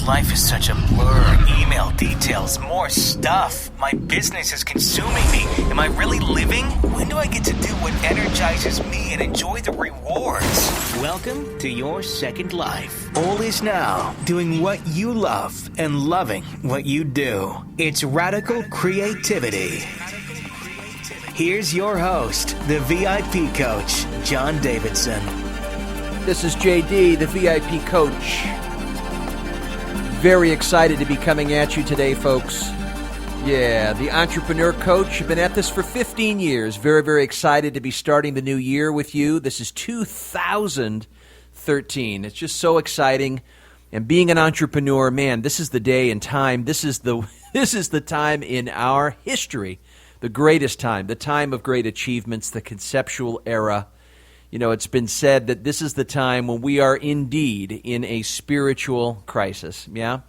Life is such a blur. Email details, more stuff. My business is consuming me. Am I really living? When do I get to do what energizes me and enjoy the rewards? Welcome to your second life. All is now doing what you love and loving what you do. It's radical creativity. Here's your host, the VIP coach, John Davidson. This is JD, the VIP coach. Very excited to be coming at you today, folks. Yeah, the entrepreneur coach. I've been at this for 15 years. Very, very excited to be starting the new year with you. This is 2013. It's just so exciting. And being an entrepreneur, man, this is the day and time. This is the time in our history, the greatest time, the time of great achievements, the conceptual era. You know, it's been said that this is the time when we are indeed in a spiritual crisis, yeah?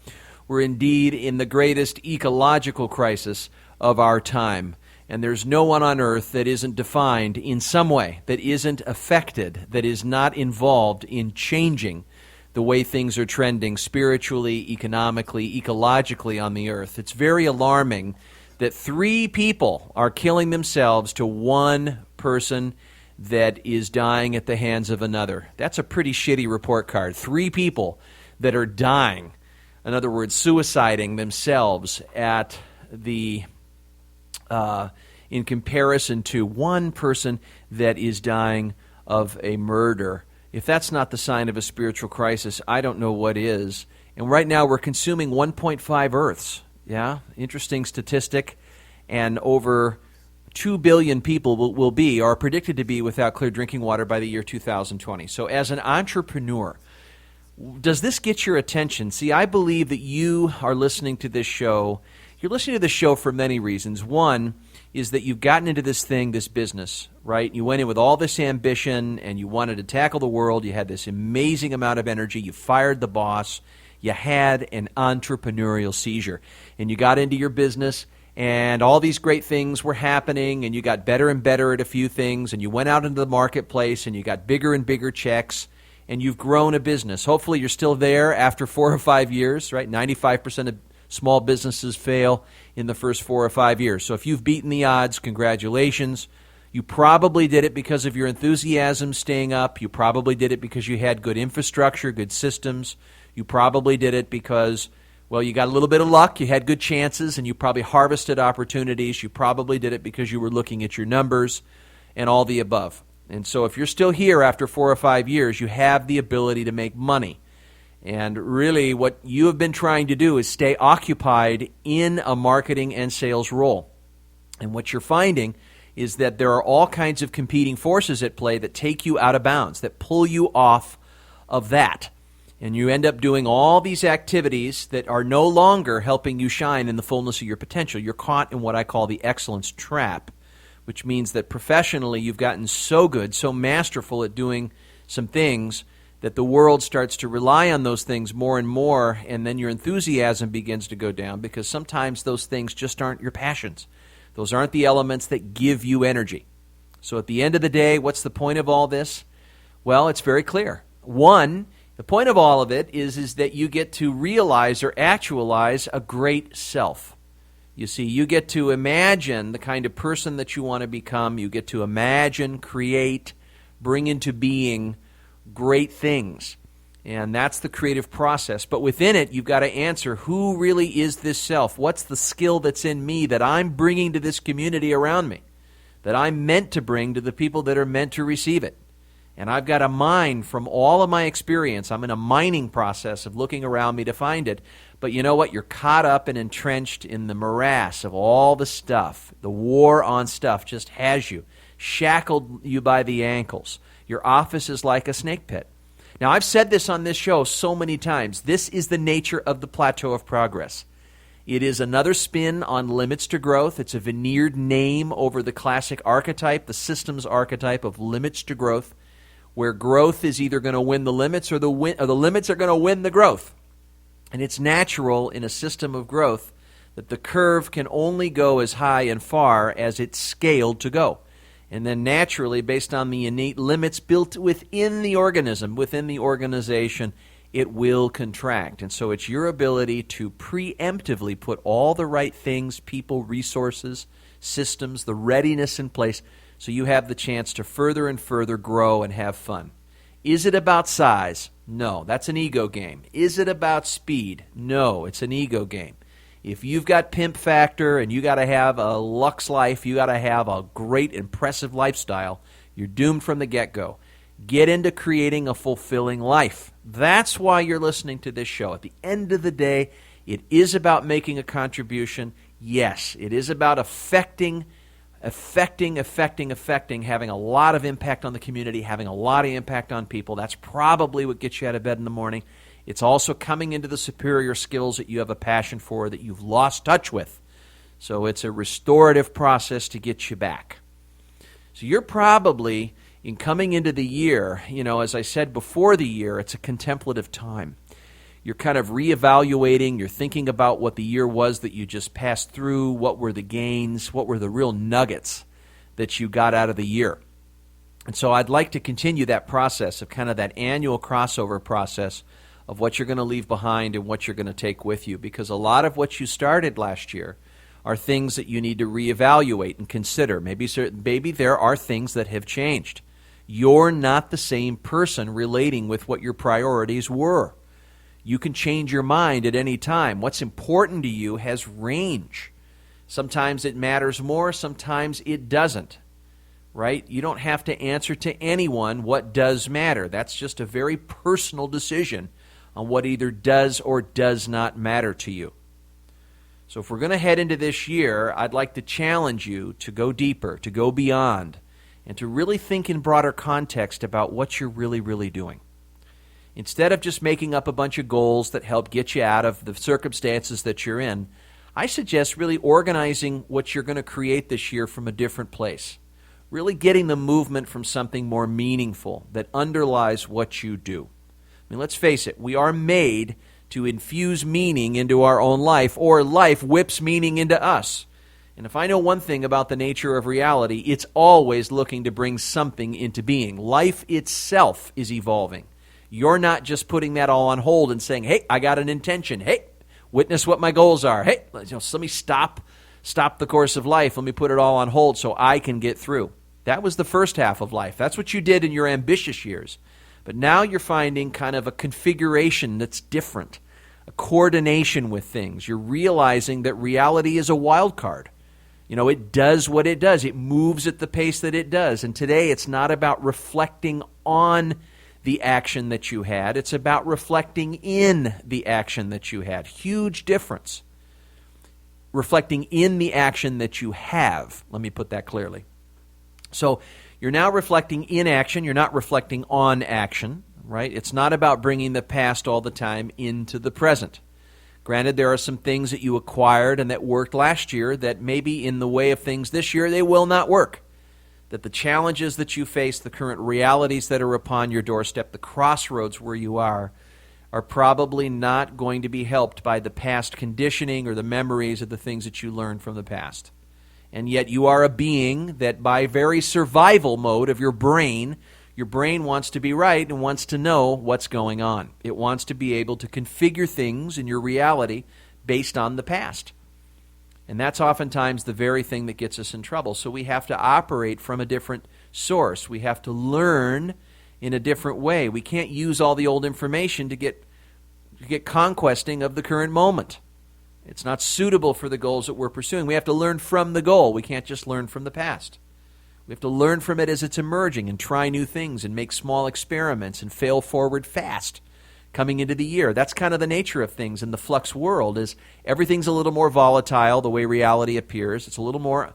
We're indeed in the greatest ecological crisis of our time. And there's no one on earth that isn't defined in some way, that isn't affected, that is not involved in changing the way things are trending spiritually, economically, ecologically on the earth. It's very alarming that 3 people are killing themselves to 1 person that is dying at the hands of another. That's a pretty shitty report card. 3 people that are dying, in other words, suiciding themselves at the in comparison to 1 person that is dying of a murder. If that's not the sign of a spiritual crisis, I don't know what is. And right now we're consuming 1.5 Earths. Yeah, interesting statistic. And over 2 billion people are predicted to be without clear drinking water by the year 2020. So as an entrepreneur, does this get your attention? See, I believe that you are listening to this show. You're listening to this show for many reasons. One is that you've gotten into this thing, this business, right? You went in with all this ambition and you wanted to tackle the world. You had this amazing amount of energy. You fired the boss. You had an entrepreneurial seizure. And you got into your business, and all these great things were happening, and you got better and better at a few things, and you went out into the marketplace, and you got bigger and bigger checks, and you've grown a business. Hopefully you're still there after 4 or 5 years, right? 95% of small businesses fail in the first 4 or 5 years. So if you've beaten the odds, congratulations. You probably did it because of your enthusiasm staying up. You probably did it because you had good infrastructure, good systems. You probably did it because, well, you got a little bit of luck, you had good chances, and you probably harvested opportunities. You probably did it because you were looking at your numbers and all the above. And so if you're still here after 4 or 5 years, you have the ability to make money. And really what you have been trying to do is stay occupied in a marketing and sales role. And what you're finding is that there are all kinds of competing forces at play that take you out of bounds, that pull you off of that. And you end up doing all these activities that are no longer helping you shine in the fullness of your potential. You're caught in what I call the excellence trap, which means that professionally you've gotten so good, so masterful at doing some things that the world starts to rely on those things more and more, and then your enthusiasm begins to go down because sometimes those things just aren't your passions. Those aren't the elements that give you energy. So at the end of the day, what's the point of all this? Well, it's very clear. One, the point of all of it is that you get to realize or actualize a great self. You see, you get to imagine the kind of person that you want to become. You get to imagine, create, bring into being great things. And that's the creative process. But within it, you've got to answer, who really is this self? What's the skill that's in me that I'm bringing to this community around me, that I'm meant to bring to the people that are meant to receive it? And I've got to mine from all of my experience. I'm in a mining process of looking around me to find it. But you know what? You're caught up and entrenched in the morass of all the stuff. The war on stuff just has you, shackled you by the ankles. Your office is like a snake pit. Now, I've said this on this show so many times. This is the nature of the plateau of progress. It is another spin on limits to growth. It's a veneered name over the classic archetype, the systems archetype of limits to growth, where growth is either going to win the limits or the limits are going to win the growth. And it's natural in a system of growth that the curve can only go as high and far as it's scaled to go. And then naturally, based on the innate limits built within the organism, within the organization, it will contract. And so it's your ability to preemptively put all the right things, people, resources, systems, the readiness in place so you have the chance to further and further grow and have fun. Is it about size? No, that's an ego game. Is it about speed? No, it's an ego game. If you've got pimp factor and you got to have a luxe life, you got to have a great, impressive lifestyle, you're doomed from the get-go. Get into creating a fulfilling life. That's why you're listening to this show. At the end of the day, it is about making a contribution. Yes, it is about affecting, having a lot of impact on the community, having a lot of impact on people. That's probably what gets you out of bed in the morning. It's also coming into the superior skills that you have a passion for that you've lost touch with. So it's a restorative process to get you back. So you're probably, in coming into the year, as I said before the year, it's a contemplative time. You're kind of reevaluating, you're thinking about what the year was that you just passed through, what were the gains, what were the real nuggets that you got out of the year. And so I'd like to continue that process of kind of that annual crossover process of what you're going to leave behind and what you're going to take with you, because a lot of what you started last year are things that you need to reevaluate and consider. Maybe there are things that have changed. You're not the same person relating with what your priorities were. You can change your mind at any time. What's important to you has range. Sometimes it matters more, sometimes it doesn't. Right? You don't have to answer to anyone what does matter. That's just a very personal decision on what either does or does not matter to you. So if we're going to head into this year, I'd like to challenge you to go deeper, to go beyond, and to really think in broader context about what you're really, really doing. Instead of just making up a bunch of goals that help get you out of the circumstances that you're in, I suggest really organizing what you're going to create this year from a different place. Really getting the movement from something more meaningful that underlies what you do. I mean, let's face it, we are made to infuse meaning into our own life, or life whips meaning into us. And if I know one thing about the nature of reality, it's always looking to bring something into being. Life itself is evolving. You're not just putting that all on hold and saying, hey, I got an intention. Hey, witness what my goals are. Hey, let me stop the course of life. Let me put it all on hold so I can get through. That was the first half of life. That's what you did in your ambitious years. But now you're finding kind of a configuration that's different, a coordination with things. You're realizing that reality is a wild card. It does what it does. It moves at the pace that it does. And today it's not about reflecting on the action that you had. It's about reflecting in the action that you had. Huge difference. Reflecting in the action that you have. Let me put that clearly. So you're now reflecting in action. You're not reflecting on action, right? It's not about bringing the past all the time into the present. Granted, there are some things that you acquired and that worked last year that maybe in the way of things this year, they will not work. That the challenges that you face, the current realities that are upon your doorstep, the crossroads where you are probably not going to be helped by the past conditioning or the memories of the things that you learned from the past. And yet you are a being that by very survival mode of your brain wants to be right and wants to know what's going on. It wants to be able to configure things in your reality based on the past. And that's oftentimes the very thing that gets us in trouble. So we have to operate from a different source. We have to learn in a different way. We can't use all the old information to get conquesting of the current moment. It's not suitable for the goals that we're pursuing. We have to learn from the goal. We can't just learn from the past. We have to learn from it as it's emerging and try new things and make small experiments and fail forward fast coming into the year. That's kind of the nature of things in the flux world, is everything's a little more volatile the way reality appears. It's a little more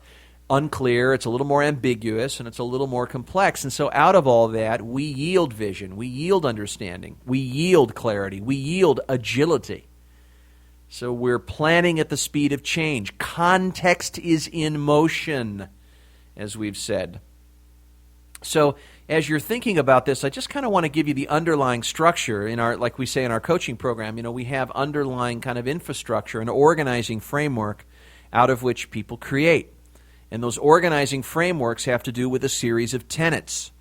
unclear, it's a little more ambiguous, and it's a little more complex. And so out of all that, we yield vision, we yield understanding, we yield clarity, we yield agility. So we're planning at the speed of change. Context is in motion, as we've said. So as you're thinking about this, I just kind of want to give you the underlying structure in our, like we say in our coaching program, we have underlying kind of infrastructure, an organizing framework out of which people create. And those organizing frameworks have to do with a series of tenets.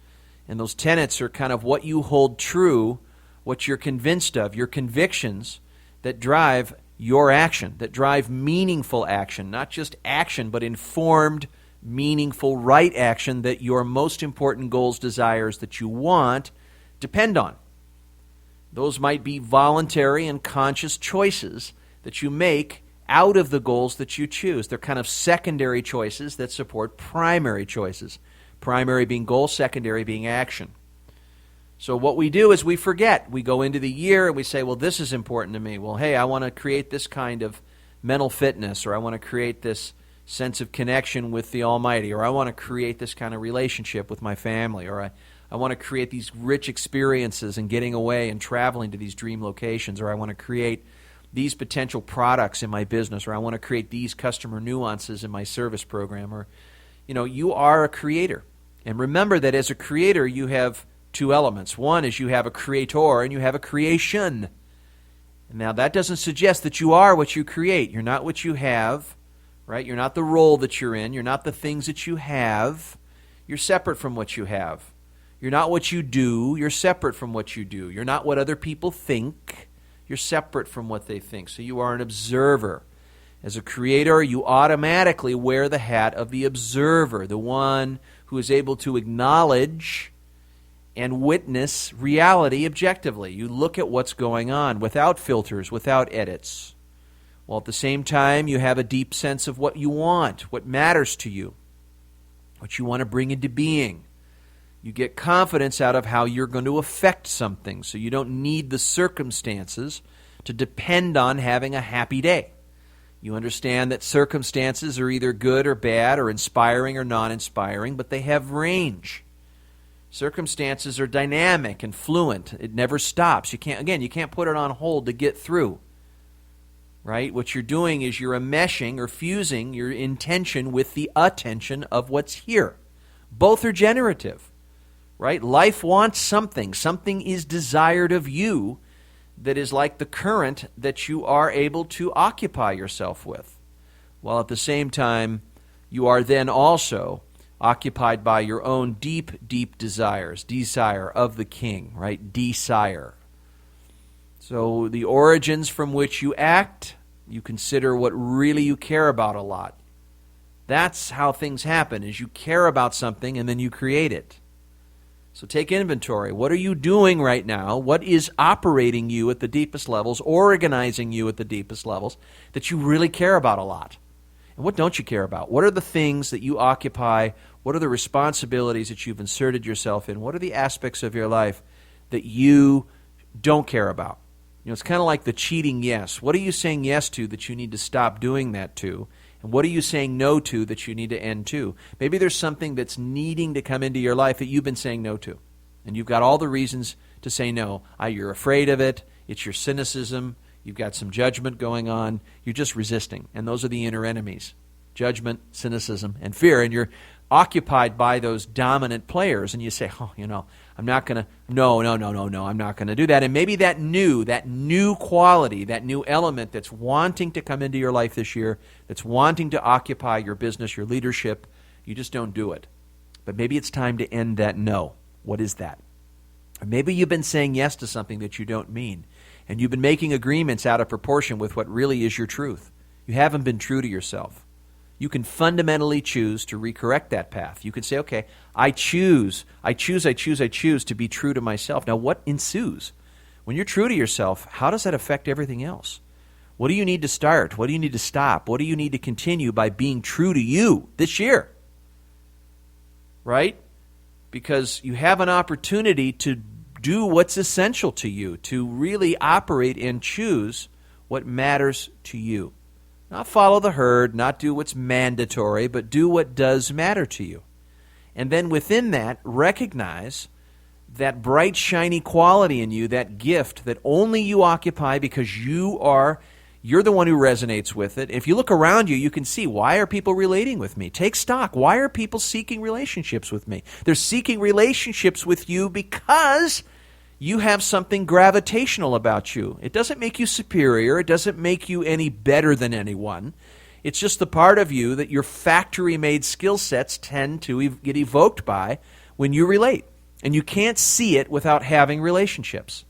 And those tenets are kind of what you hold true what you're convinced of, your convictions that drive your action, that drive meaningful action, not just action, but informed, meaningful, right action that your most important goals, desires that you want depend on. Those might be voluntary and conscious choices that you make out of the goals that you choose. They're kind of secondary choices that support primary choices. Primary being goal, secondary being action. So what we do is we forget. We go into the year and we say, well, this is important to me. Well, hey, I want to create this kind of mental fitness, or I want to create this sense of connection with the Almighty, or I want to create this kind of relationship with my family, or I want to create these rich experiences and getting away and traveling to these dream locations, or I want to create these potential products in my business, or I want to create these customer nuances in my service program, or, you are a creator. And remember that as a creator, you have two elements. One is you have a creator and you have a creation. Now, that doesn't suggest that you are what you create. You're not what you have, right? You're not the role that you're in. You're not the things that you have. You're separate from what you have. You're not what you do. You're separate from what you do. You're not what other people think. You're separate from what they think. So you are an observer. As a creator, you automatically wear the hat of the observer, the one who is able to acknowledge and witness reality objectively. You look at what's going on without filters, without edits. While at the same time, you have a deep sense of what you want, what matters to you, what you want to bring into being. You get confidence out of how you're going to affect something, so you don't need the circumstances to depend on having a happy day. You understand that circumstances are either good or bad, or inspiring or non-inspiring, but they have range. Circumstances are dynamic and fluent. It never stops. You can't put it on hold to get through. Right? What you're doing is you're enmeshing or fusing your intention with the attention of what's here. Both are generative. Right? Life wants something. Something is desired of you that is like the current that you are able to occupy yourself with. While at the same time, you are then also occupied by your own deep, deep desires. Desire of the king, right? Desire. So the origins from which you act, you consider what really you care about a lot. That's how things happen, is you care about something and then you create it. So take inventory. What are you doing right now? What is operating you at the deepest levels, organizing you at the deepest levels that you really care about a lot? And what don't you care about? What are the things that you occupy? What are the responsibilities that you've inserted yourself in? What are the aspects of your life that you don't care about? It's kind of like the cheating yes. What are you saying yes to that you need to stop doing that to? And what are you saying no to that you need to end to? Maybe there's something that's needing to come into your life that you've been saying no to. And you've got all the reasons to say no. You're afraid of it. It's your cynicism. You've got some judgment going on. You're just resisting. And those are the inner enemies. Judgment, cynicism, and fear. And you're occupied by those dominant players. And you say, I'm not going to, no, I'm not going to do that. And maybe that new quality, that new element that's wanting to come into your life this year, that's wanting to occupy your business, your leadership, you just don't do it. But maybe it's time to end that no. What is that? Or maybe you've been saying yes to something that you don't mean, and you've been making agreements out of proportion with what really is your truth. You haven't been true to yourself. You can fundamentally choose to recorrect that path. You can say, okay, I choose to be true to myself. Now, what ensues? When you're true to yourself, how does that affect everything else? What do you need to start? What do you need to stop? What do you need to continue by being true to you this year? Right? Because you have an opportunity to do what's essential to you, to really operate and choose what matters to you. Not follow the herd, not do what's mandatory, but do what does matter to you. And then within that, recognize that bright, shiny quality in you, that gift that only you occupy because you're the one who resonates with it. If you look around you, you can see, why are people relating with me? Take stock. Why are people seeking relationships with me? They're seeking relationships with you because you have something gravitational about you. It doesn't make you superior. It doesn't make you any better than anyone. It's just the part of you that your factory-made skill sets tend to get evoked by when you relate. And you can't see it without having relationships.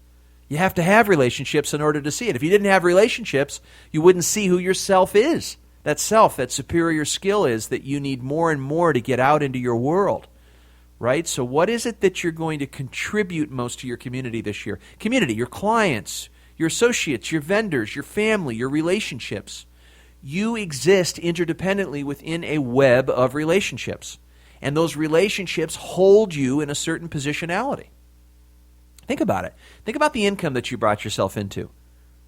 You have to have relationships in order to see it. If you didn't have relationships, you wouldn't see who your self is. That self, that superior skill is that you need more and more to get out into your world, right? So what is it that you're going to contribute most to your community this year? Community, your clients, your associates, your vendors, your family, your relationships. You exist interdependently within a web of relationships. And those relationships hold you in a certain positionality. Think about it. Think about the income that you brought yourself into.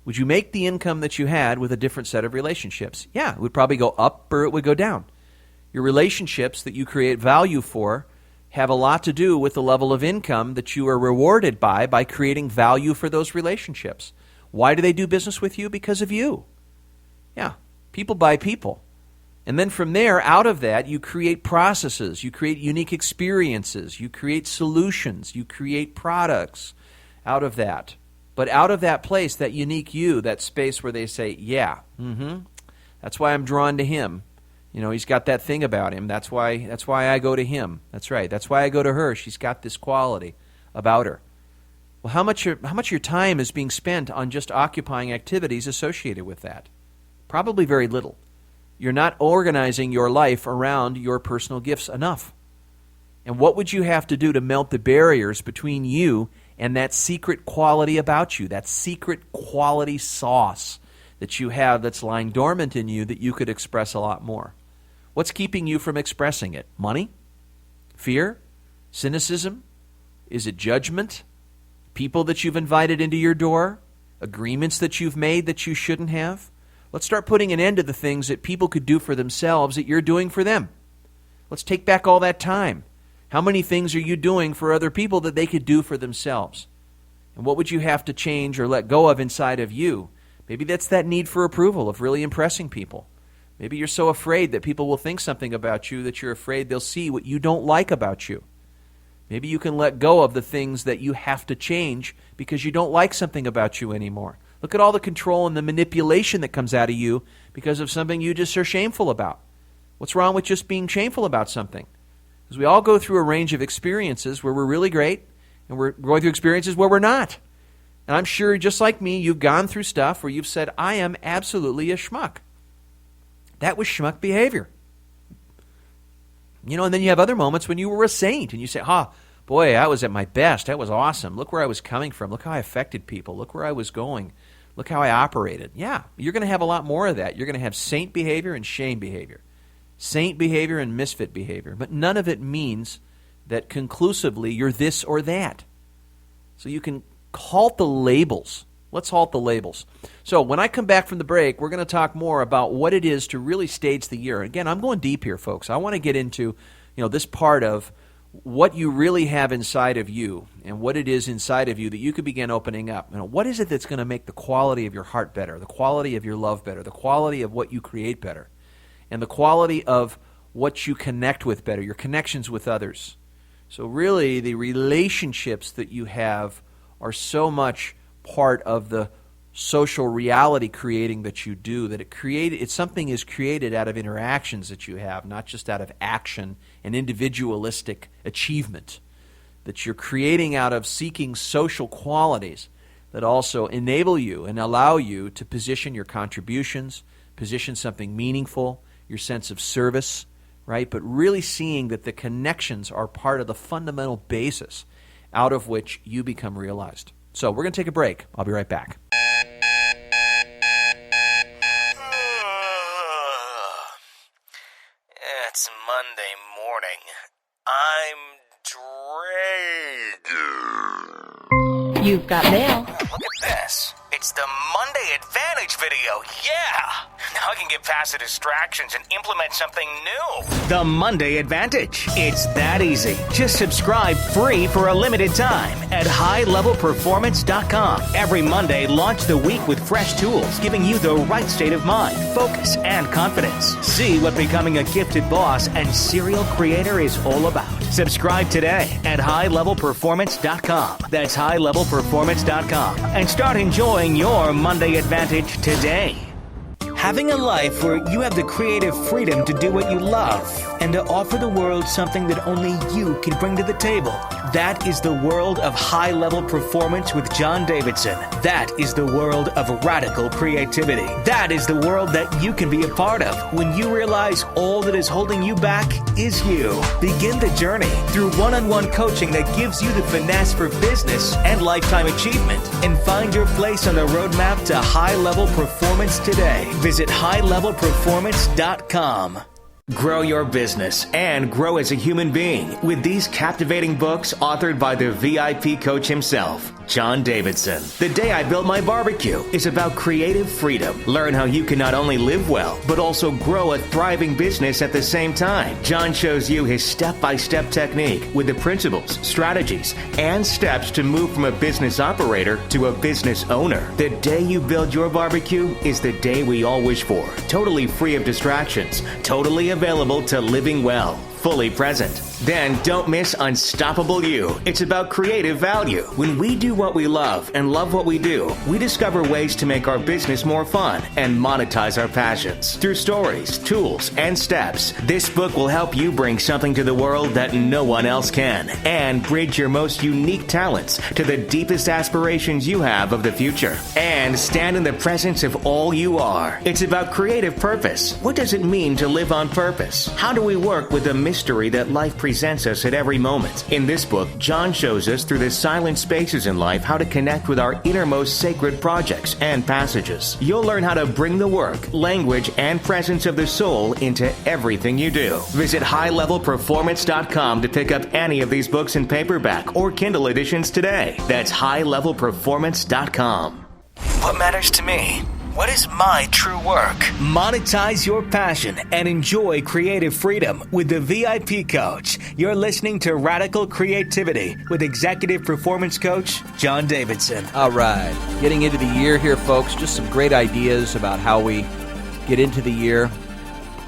Would you make the income that you had with a different set of relationships? Yeah, it would probably go up or it would go down. Your relationships that you create value for have a lot to do with the level of income that you are rewarded by creating value for those relationships. Why do they do business with you? Because of you. Yeah, people buy people. And then from there, out of that, you create processes, you create unique experiences, you create solutions, you create products out of that. But out of that place, that unique you, that space where they say, yeah, that's why I'm drawn to him. You know, he's got that thing about him. That's why I go to him. That's right. That's why I go to her. She's got this quality about her. Well, how much of your time is being spent on just occupying activities associated with that? Probably very little. You're not organizing your life around your personal gifts enough. And what would you have to do to melt the barriers between you and that secret quality about you, that secret quality sauce that you have that's lying dormant in you that you could express a lot more? What's keeping you from expressing it? Money? Fear? Cynicism? Is it judgment? People that you've invited into your door? Agreements that you've made that you shouldn't have? Let's start putting an end to the things that people could do for themselves that you're doing for them. Let's take back all that time. How many things are you doing for other people that they could do for themselves? And what would you have to change or let go of inside of you? Maybe that's that need for approval, of really impressing people. Maybe you're so afraid that people will think something about you that you're afraid they'll see what you don't like about you. Maybe you can let go of the things that you have to change because you don't like something about you anymore. Look at all the control and the manipulation that comes out of you because of something you just are shameful about. What's wrong with just being shameful about something? Because we all go through a range of experiences where we're really great and we're going through experiences where we're not. And I'm sure, just like me, you've gone through stuff where you've said, I am absolutely a schmuck. That was schmuck behavior. You know, and then you have other moments when you were a saint and you say, boy, I was at my best. That was awesome. Look where I was coming from. Look how I affected people. Look where I was going. Look how I operated. Yeah, you're going to have a lot more of that. You're going to have saint behavior and shame behavior. Saint behavior and misfit behavior. But none of it means that conclusively you're this or that. So you can halt the labels. Let's halt the labels. So when I come back from the break, we're going to talk more about what it is to really stage the year. Again, I'm going deep here, folks. I want to get into, this part of what you really have inside of you and what it is inside of you that you could begin opening up. What is it that's going to make the quality of your heart better, the quality of your love better, the quality of what you create better, and the quality of what you connect with better, your connections with others. So really, the relationships that you have are so much part of the social reality creating that you do, that it's something is created out of interactions that you have, not just out of action and individualistic achievement, that you're creating out of seeking social qualities that also enable you and allow you to position your contributions, position something meaningful, your sense of service, right? But really seeing that the connections are part of the fundamental basis out of which you become realized. So we're going to take a break. I'll be right back. It's Monday morning. I'm drained. You've got mail. Look at this. It's the Monday Advantage video. Yeah! Now I can get past the distractions and implement something new. The Monday Advantage. It's that easy. Just subscribe free for a limited time at highlevelperformance.com. Every Monday, launch the week with fresh tools, giving you the right state of mind, focus, and confidence. See what becoming a gifted boss and serial creator is all about. Subscribe today at highlevelperformance.com. That's highlevelperformance.com. And start enjoying your Monday Advantage today. Having a life where you have the creative freedom to do what you love and to offer the world something that only you can bring to the table. That is the world of high-level performance with John Davidson. That is the world of radical creativity. That is the world that you can be a part of when you realize all that is holding you back is you. Begin the journey through one-on-one coaching that gives you the finesse for business and lifetime achievement. And find your place on the roadmap to high-level performance today. Visit highlevelperformance.com. Grow your business and grow as a human being with these captivating books authored by the VIP coach himself, John Davidson. The Day I Built My Barbecue is about creative freedom. Learn how you can not only live well, but also grow a thriving business at the same time. John shows you his step-by-step technique with the principles, strategies, and steps to move from a business operator to a business owner. The day you build your barbecue is the day we all wish for. Totally free of distractions, totally available to living well, fully present. Then don't miss Unstoppable You. It's about creative value. When we do what we love and love what we do, we discover ways to make our business more fun and monetize our passions. Through stories, tools, and steps, this book will help you bring something to the world that no one else can and bridge your most unique talents to the deepest aspirations you have of the future. And stand in the presence of all you are. It's about creative purpose. What does it mean to live on purpose? How do we work with the mystery that life presents us at every moment? In this book, John shows us through the silent spaces in life how to connect with our innermost sacred projects and passages. You'll learn how to bring the work, language, and presence of the soul into everything you do. Visit highlevelperformance.com to pick up any of these books in paperback or Kindle editions today. That's highlevelperformance.com. What matters to me? What is my true work? Monetize your passion and enjoy creative freedom with the VIP coach. You're listening to Radical Creativity with executive performance coach John Davidson. All right. Getting into the year here, folks. Just some great ideas about how we get into the year.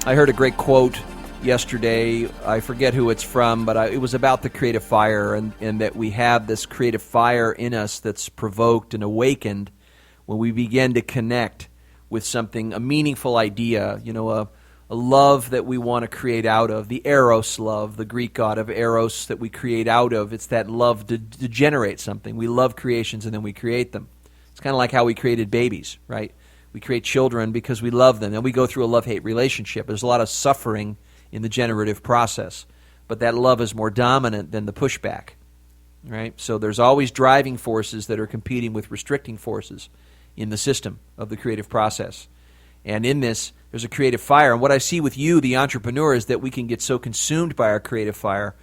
I heard a great quote yesterday. I forget who it's from, but it was about the creative fire and that we have this creative fire in us that's provoked and awakened when we begin to connect with something, a meaningful idea, a love that we want to create out of, the eros love, the Greek god of eros that we create out of. It's that love to generate something. We love creations and then we create them. It's kind of like how we created babies, right? We create children because we love them. Then we go through a love-hate relationship. There's a lot of suffering in the generative process, but that love is more dominant than the pushback, right? So there's always driving forces that are competing with restricting forces in the system of the creative process. And in this, there's a creative fire. And what I see with you, the entrepreneur, is that we can get so consumed by our creative fire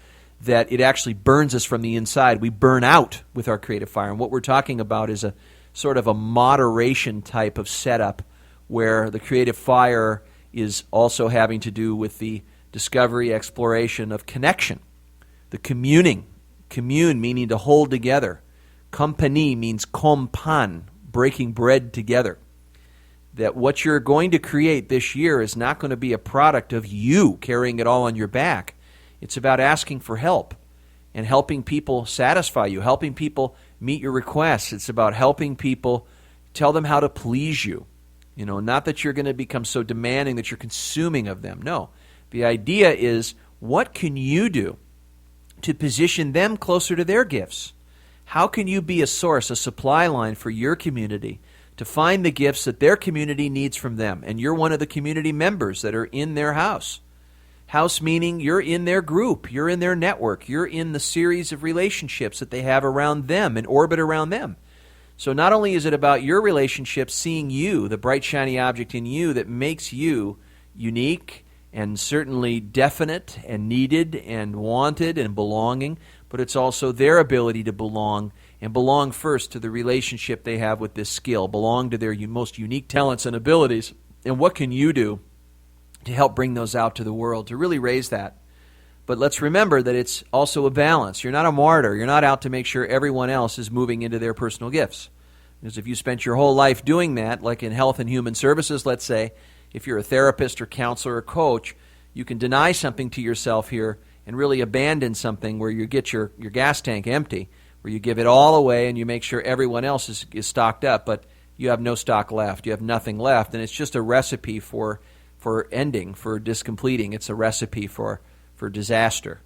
that it actually burns us from the inside. We burn out with our creative fire. And what we're talking about is a sort of a moderation type of setup where the creative fire is also having to do with the discovery, exploration of connection, the communing. Commune meaning to hold together. Compagnie means compan, breaking bread together. That what you're going to create this year is not going to be a product of you carrying it all on your back. It's about asking for help and helping people satisfy you, helping people meet your requests. It's about helping people tell them how to please you. Not that you're going to become so demanding that you're consuming of them. No. The idea is, what can you do to position them closer to their gifts? How can you be a source, a supply line for your community to find the gifts that their community needs from them? And you're one of the community members that are in their house. House meaning you're in their group, you're in their network, you're in the series of relationships that they have around them and orbit around them. So not only is it about your relationships, seeing you, the bright, shiny object in you that makes you unique and certainly definite and needed and wanted and belonging, but it's also their ability to belong, and belong first to the relationship they have with this skill, belong to their most unique talents and abilities. And what can you do to help bring those out to the world, to really raise that? But let's remember that it's also a balance. You're not a martyr. You're not out to make sure everyone else is moving into their personal gifts. Because if you spent your whole life doing that, like in health and human services, let's say, if you're a therapist or counselor or coach, you can deny something to yourself here and really abandon something where you get your gas tank empty, where you give it all away and you make sure everyone else is stocked up. But you have no stock left. You have nothing left, and it's just a recipe for ending, for discompleting. It's a recipe for disaster.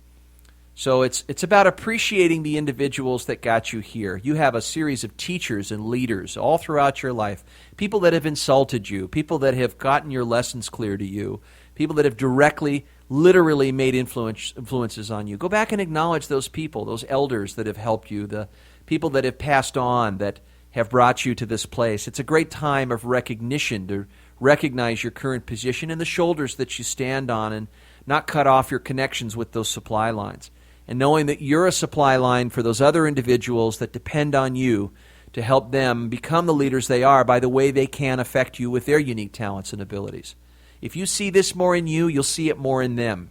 So it's about appreciating the individuals that got you here. You have a series of teachers and leaders all throughout your life, people that have insulted you, people that have gotten your lessons clear to you, people that have directly, literally made influences on you. Go back and acknowledge those people, those elders that have helped you, the people that have passed on, that have brought you to this place. It's a great time of recognition to recognize your current position and the shoulders that you stand on, and not cut off your connections with those supply lines. And knowing that you're a supply line for those other individuals that depend on you to help them become the leaders they are by the way they can affect you with their unique talents and abilities. If you see this more in you, you'll see it more in them.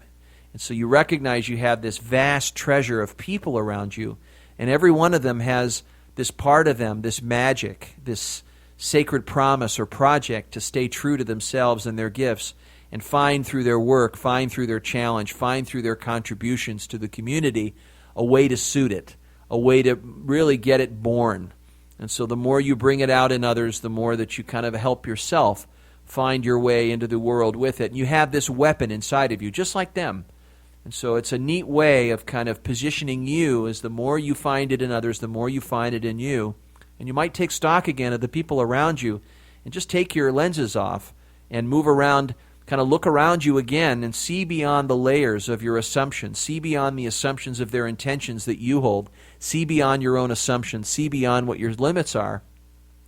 And so you recognize you have this vast treasure of people around you, and every one of them has this part of them, this magic, this sacred promise or project to stay true to themselves and their gifts, and find through their work, find through their challenge, find through their contributions to the community a way to suit it, a way to really get it born. And so the more you bring it out in others, the more that you kind of help yourself find your way into the world with it. And you have this weapon inside of you, just like them. And so it's a neat way of kind of positioning you as the more you find it in others, the more you find it in you. And you might take stock again of the people around you and just take your lenses off and move around, kind of look around you again and see beyond the layers of your assumptions. See beyond the assumptions of their intentions that you hold. See beyond your own assumptions. See beyond what your limits are.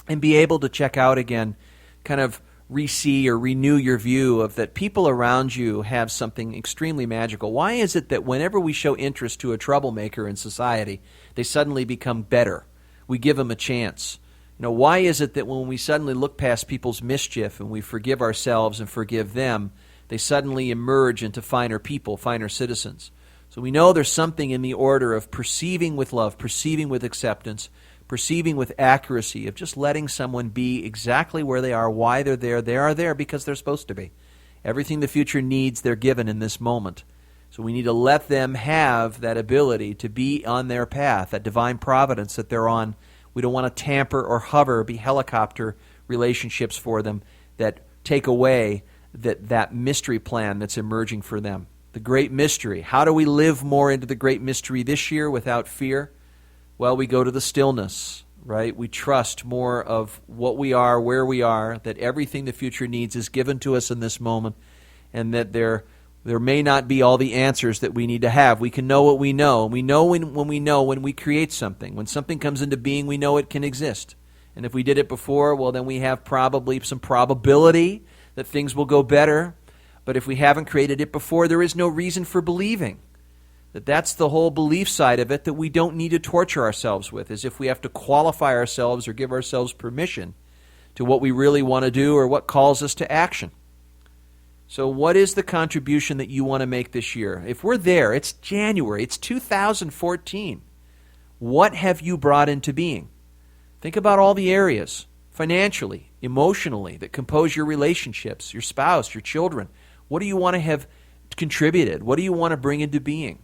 And be able to check out again, kind of re-see or renew your view of that people around you have something extremely magical. Why is it that whenever we show interest to a troublemaker in society, they suddenly become better? We give them a chance. Why is it that when we suddenly look past people's mischief and we forgive ourselves and forgive them, they suddenly emerge into finer people, finer citizens? So we know there's something in the order of perceiving with love, perceiving with acceptance, perceiving with accuracy, of just letting someone be exactly where they are, why they're there. They are there because they're supposed to be. Everything the future needs, they're given in this moment. So we need to let them have that ability to be on their path, that divine providence that they're on. We don't want to tamper or hover, be helicopter relationships for them that take away that mystery plan that's emerging for them. The great mystery. How do we live more into the great mystery this year without fear? Well, we go to the stillness, right? We trust more of what we are, where we are, that everything the future needs is given to us in this moment, and that there may not be all the answers that we need to have. We can know what we know. We know when we create something. When something comes into being, we know it can exist. And if we did it before, well, then we have probably some probability that things will go better. But if we haven't created it before, there is no reason for believing. That's the whole belief side of it that we don't need to torture ourselves with, as if we have to qualify ourselves or give ourselves permission to what we really want to do or what calls us to action. So what is the contribution that you want to make this year? If we're there, it's January, it's 2014. What have you brought into being? Think about all the areas, financially, emotionally, that compose your relationships, your spouse, your children. What do you want to have contributed? What do you want to bring into being?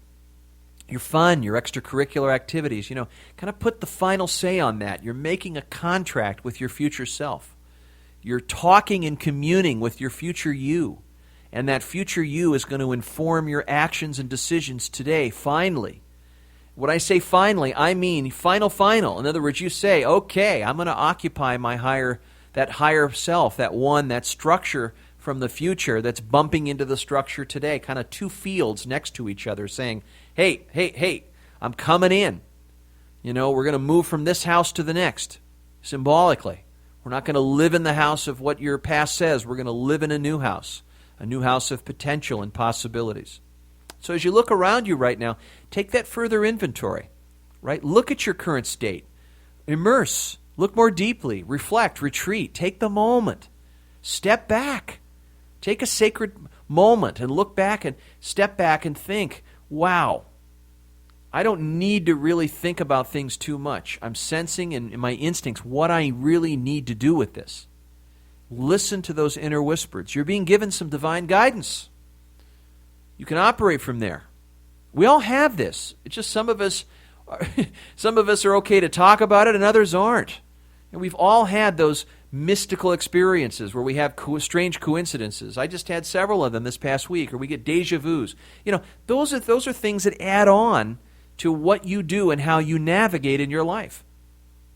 Your fun, your extracurricular activities, kind of put the final say on that. You're making a contract with your future self. You're talking and communing with your future you. And that future you is going to inform your actions and decisions today, finally. When I say finally, I mean final. In other words, you say, okay, I'm going to occupy that higher self, that structure from the future that's bumping into the structure today, kind of two fields next to each other, saying, hey, I'm coming in. We're going to move from this house to the next, symbolically. We're not going to live in the house of what your past says. We're going to live in a new house of potential and possibilities. So as you look around you right now, take that further inventory, right? Look at your current state. Immerse. Look more deeply. Reflect. Retreat. Take the moment. Step back. Take a sacred moment and look back and step back and think, wow, I don't need to really think about things too much. I'm sensing in my instincts what I really need to do with this. Listen to those inner whispers. You're being given some divine guidance. You can operate from there. We all have this. It's just some of us are okay to talk about it and others aren't. And we've all had those mystical experiences where we have strange coincidences. I just had several of them this past week, or we get deja vus. Those are things that add on to what you do and how you navigate in your life.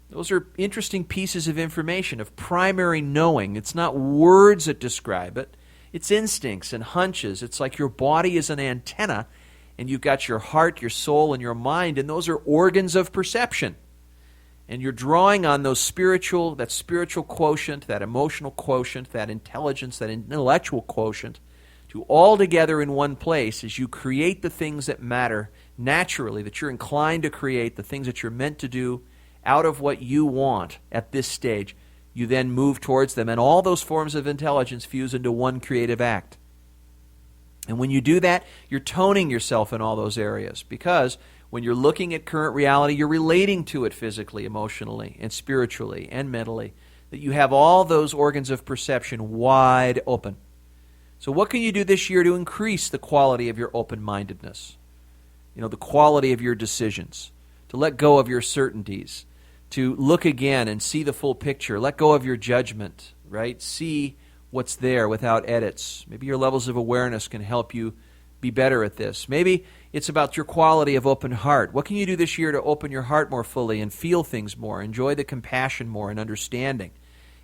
Those are interesting pieces of information, of primary knowing. It's not words that describe it. It's instincts and hunches. It's like your body is an antenna, and you've got your heart, your soul, and your mind, and those are organs of perception. And you're drawing on that spiritual quotient, that emotional quotient, that intelligence, that intellectual quotient, to all together in one place as you create the things that matter naturally, that you're inclined to create, the things that you're meant to do out of what you want at this stage. You then move towards them, and all those forms of intelligence fuse into one creative act. And when you do that, you're toning yourself in all those areas, because when you're looking at current reality, you're relating to it physically, emotionally, and spiritually, and mentally, that you have all those organs of perception wide open. So what can you do this year to increase the quality of your open-mindedness? The quality of your decisions, to let go of your certainties, to look again and see the full picture, let go of your judgment, right? See what's there without edits. Maybe your levels of awareness can help you be better at this. Maybe it's about your quality of open heart. What can you do this year to open your heart more fully and feel things more, enjoy the compassion more and understanding,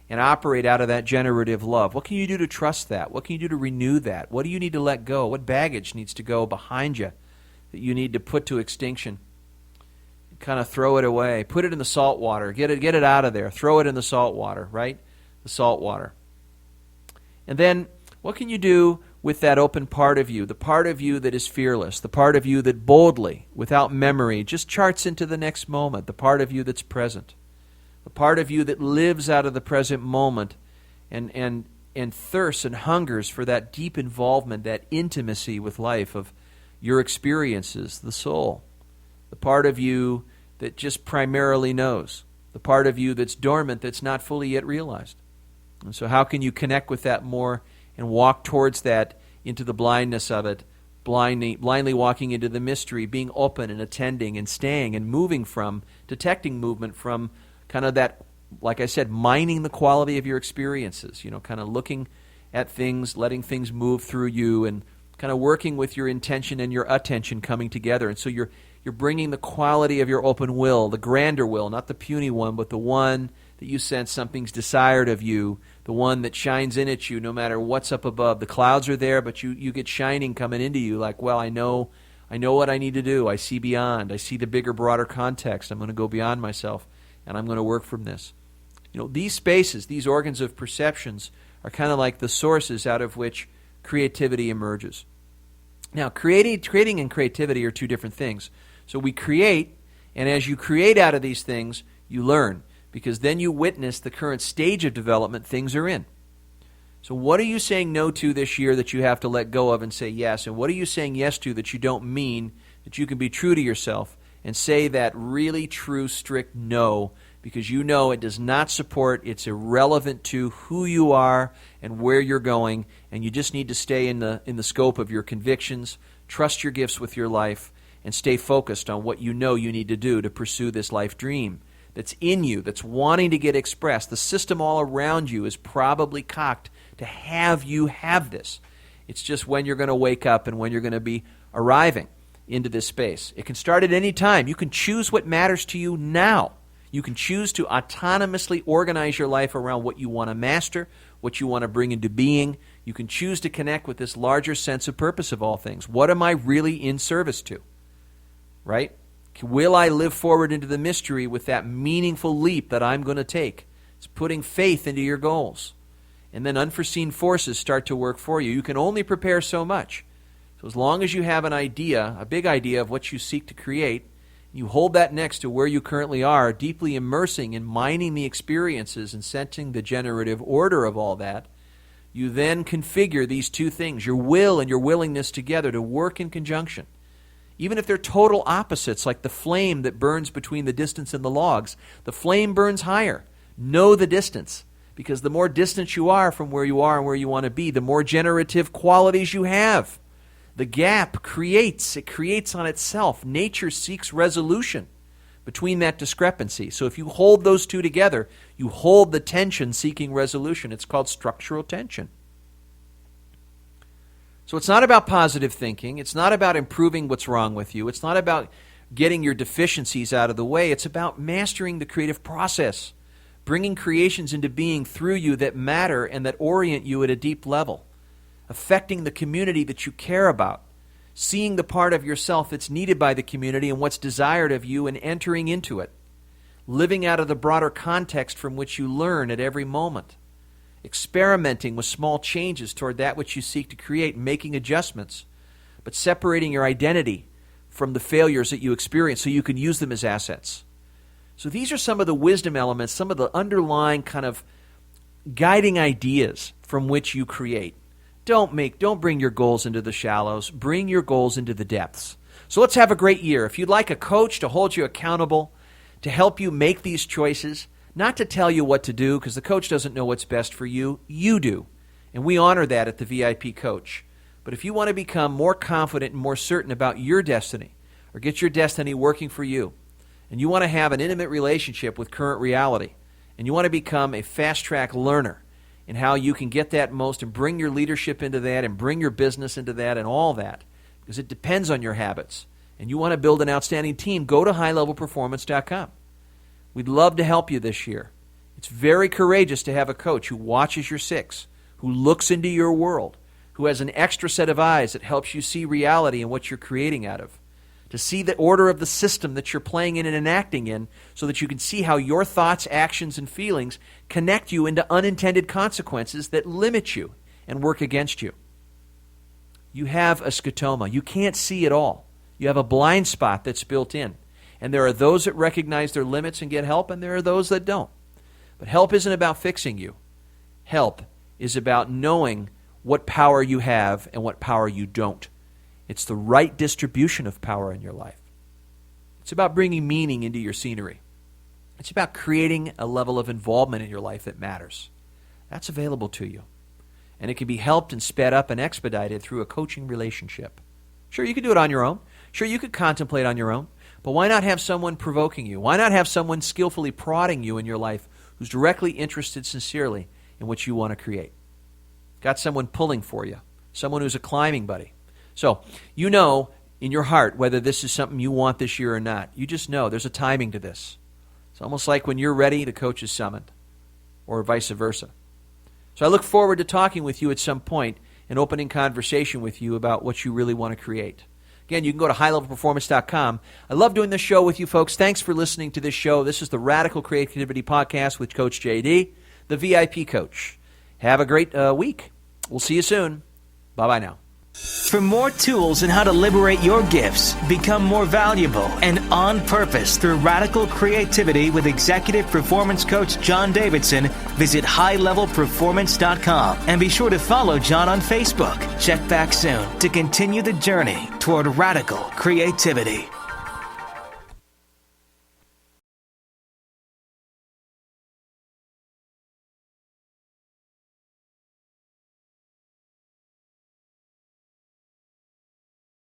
and operate out of that generative love? What can you do to trust that? What can you do to renew that? What do you need to let go? What baggage needs to go behind you that you need to put to extinction? Kind of throw it away. Put it in the salt water. Get it out of there. Throw it in the salt water, right? The salt water. And then what can you do with that open part of you, the part of you that is fearless, the part of you that boldly, without memory, just charts into the next moment, the part of you that's present, the part of you that lives out of the present moment and thirsts and hungers for that deep involvement, that intimacy with life of your experiences, the soul, the part of you that just primarily knows, the part of you that's dormant, that's not fully yet realized. And so how can you connect with that more and walk towards that, into the blindness of it, blindly walking into the mystery, being open and attending and staying and moving from, detecting movement from kind of that, like I said, mining the quality of your experiences, kind of looking at things, letting things move through you, and kind of working with your intention and your attention coming together. And so you're bringing the quality of your open will, the grander will, not the puny one, but the one that you sense something's desired of you, the one that shines in at you no matter what's up above. The clouds are there, but you get shining coming into you like, well, I know what I need to do. I see beyond. I see the bigger, broader context. I'm going to go beyond myself, and I'm going to work from this. These spaces, these organs of perceptions, are kind of like the sources out of which creativity emerges. Now, creating and creativity are two different things. So we create, and as you create out of these things, you learn, because then you witness the current stage of development things are in. So what are you saying no to this year that you have to let go of and say yes? And what are you saying yes to that you don't mean, that you can be true to yourself and say that really true, strict no, because you know it does not support, it's irrelevant to who you are and where you're going, and you just need to stay in the scope of your convictions, trust your gifts with your life, and stay focused on what you know you need to do to pursue this life dream that's in you, that's wanting to get expressed. The system all around you is probably cocked to have you have this. It's just when you're going to wake up and when you're going to be arriving into this space. It can start at any time. You can choose what matters to you now. You can choose to autonomously organize your life around what you want to master, what you want to bring into being. You can choose to connect with this larger sense of purpose of all things. What am I really in service to? Right? Will I live forward into the mystery with that meaningful leap that I'm going to take? It's putting faith into your goals. And then unforeseen forces start to work for you. You can only prepare so much. So as long as you have an idea, a big idea of what you seek to create, you hold that next to where you currently are, deeply immersing and mining the experiences and sensing the generative order of all that, you then configure these two things, your will and your willingness together to work in conjunction. Even if they're total opposites, like the flame that burns between the distance and the logs, the flame burns higher. Know the distance, because the more distant you are from where you are and where you want to be, the more generative qualities you have. The gap creates on itself. Nature seeks resolution. between that discrepancy. So if you hold those two together, you hold the tension seeking resolution. It's called structural tension. So it's not about positive thinking. It's not about improving what's wrong with you. It's not about getting your deficiencies out of the way. It's about mastering the creative process, bringing creations into being through you that matter and that orient you at a deep level, affecting the community that you care about, seeing the part of yourself that's needed by the community and what's desired of you and entering into it, living out of the broader context from which you learn at every moment, experimenting with small changes toward that which you seek to create, making adjustments, but separating your identity from the failures that you experience so you can use them as assets. So these are some of the wisdom elements, some of the underlying kind of guiding ideas from which you create. Don't bring your goals into the shallows. Bring your goals into the depths. So let's have a great year. If you'd like a coach to hold you accountable, to help you make these choices, not to tell you what to do, because the coach doesn't know what's best for you, you do. And we honor that at the VIP Coach. But if you want to become more confident and more certain about your destiny, or get your destiny working for you, and you want to have an intimate relationship with current reality, and you want to become a fast-track learner, and how you can get that most and bring your leadership into that and bring your business into that and all that, because it depends on your habits. And you want to build an outstanding team, go to highlevelperformance.com. We'd love to help you this year. It's very courageous to have a coach who watches your six, who looks into your world, who has an extra set of eyes that helps you see reality and what you're creating out of, to see the order of the system that you're playing in and enacting in so that you can see how your thoughts, actions, and feelings connect you into unintended consequences that limit you and work against you. You have a scotoma. You can't see it all. You have a blind spot that's built in. And there are those that recognize their limits and get help, and there are those that don't. But help isn't about fixing you. Help is about knowing what power you have and what power you don't. It's the right distribution of power in your life. It's about bringing meaning into your scenery. It's about creating a level of involvement in your life that matters. That's available to you. And it can be helped and sped up and expedited through a coaching relationship. Sure, you could do it on your own. Sure, you could contemplate on your own. But why not have someone provoking you? Why not have someone skillfully prodding you in your life who's directly interested sincerely in what you want to create? Got someone pulling for you. Someone who's a climbing buddy. So, you know in your heart whether this is something you want this year or not. You just know there's a timing to this. It's almost like when you're ready, the coach is summoned, or vice versa. So I look forward to talking with you at some point and opening conversation with you about what you really want to create. Again, you can go to highlevelperformance.com. I love doing this show with you folks. Thanks for listening to this show. This is the Radical Creativity Podcast with Coach JD, the VIP Coach. Have a great week. We'll see you soon. Bye-bye now. For more tools on how to liberate your gifts, become more valuable, and on purpose through radical creativity with executive performance coach John Davidson, visit highlevelperformance.com and be sure to follow John on Facebook. Check back soon to continue the journey toward radical creativity.